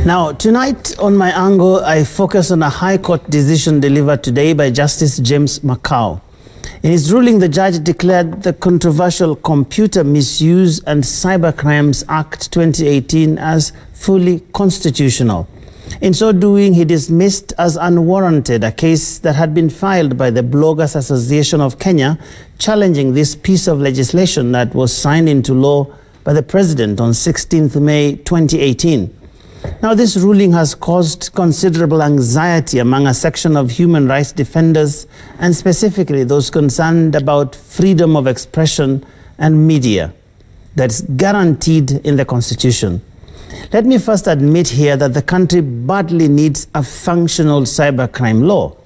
Now, tonight on my angle, I focus on a High Court decision delivered today by Justice James Makau. In his ruling, the judge declared the controversial Computer Misuse and Cybercrimes Act 2018 as fully constitutional. In so doing, he dismissed as unwarranted a case that had been filed by the Bloggers Association of Kenya challenging this piece of legislation that was signed into law by the President on 16th May 2018. Now, this ruling has caused considerable anxiety among a section of human rights defenders, and specifically those concerned about freedom of expression and media that's guaranteed in the Constitution. Let me first admit here that the country badly needs a functional cybercrime law.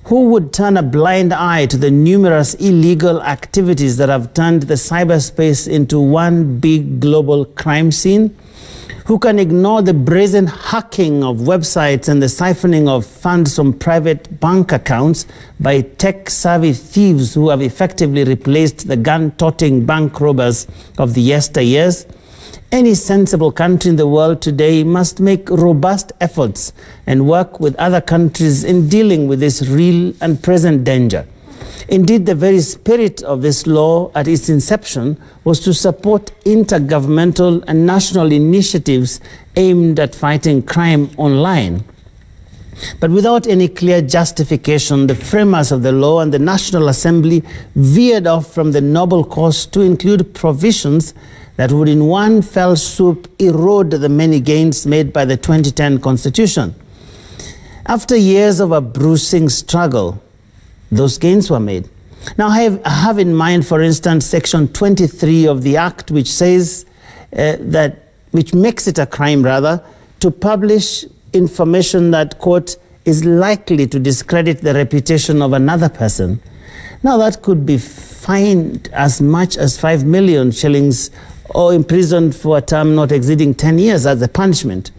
Who would turn a blind eye to the numerous illegal activities that have turned the cyberspace into one big global crime scene? Who can ignore the brazen hacking of websites and the siphoning of funds from private bank accounts by tech-savvy thieves who have effectively replaced the gun-toting bank robbers of the yesteryears? Any sensible country in the world today must make robust efforts and work with other countries in dealing with this real and present danger. Indeed, the very spirit of this law at its inception was to support intergovernmental and national initiatives aimed at fighting crime online. But without any clear justification, the framers of the law and the National Assembly veered off from the noble course to include provisions that would in one fell swoop erode the many gains made by the 2010 Constitution. After years of a bruising struggle, those gains were made. Now, I have in mind, for instance, Section 23 of the Act, which says which makes it a crime, rather, to publish information that, quote, is likely to discredit the reputation of another person. Now, that could be fined as much as 5 million shillings or imprisoned for a term not exceeding 10 years as a punishment.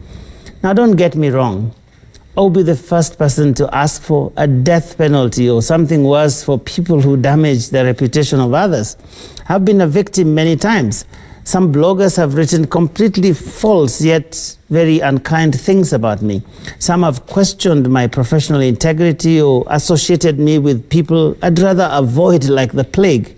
Now, don't get me wrong. I'll be the first person to ask for a death penalty or something worse for people who damage the reputation of others. I've been a victim many times. Some bloggers have written completely false yet very unkind things about me. Some have questioned my professional integrity or associated me with people I'd rather avoid like the plague.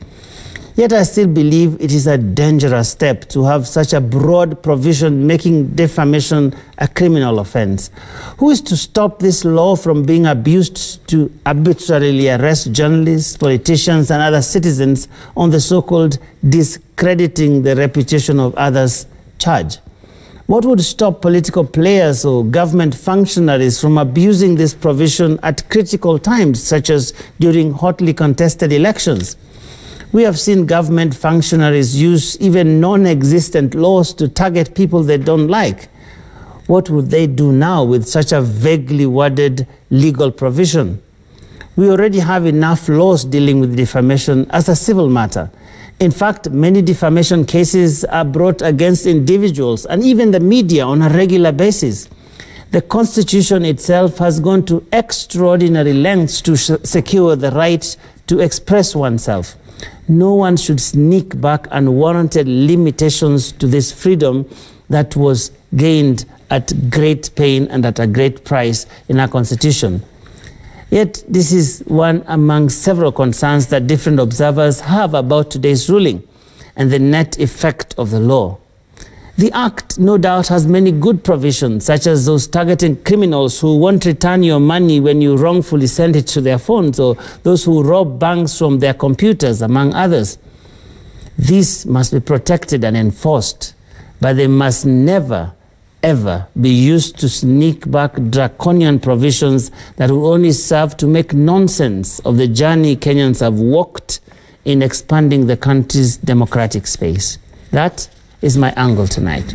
Yet I still believe it is a dangerous step to have such a broad provision making defamation a criminal offense. Who is to stop this law from being abused to arbitrarily arrest journalists, politicians, and other citizens on the so-called discrediting the reputation of others charge? What would stop political players or government functionaries from abusing this provision at critical times, such as during hotly contested elections? We have seen government functionaries use even non-existent laws to target people they don't like. What would they do now with such a vaguely worded legal provision? We already have enough laws dealing with defamation as a civil matter. In fact, many defamation cases are brought against individuals and even the media on a regular basis. The Constitution itself has gone to extraordinary lengths to secure the right to express oneself. No one should sneak back unwarranted limitations to this freedom that was gained at great pain and at a great price in our Constitution. Yet this is one among several concerns that different observers have about today's ruling and the net effect of the law. The Act, no doubt, has many good provisions, such as those targeting criminals who won't return your money when you wrongfully send it to their phones, or those who rob banks from their computers, among others. These must be protected and enforced, but they must never, ever be used to sneak back draconian provisions that will only serve to make nonsense of the journey Kenyans have walked in expanding the country's democratic space. That is my angle tonight.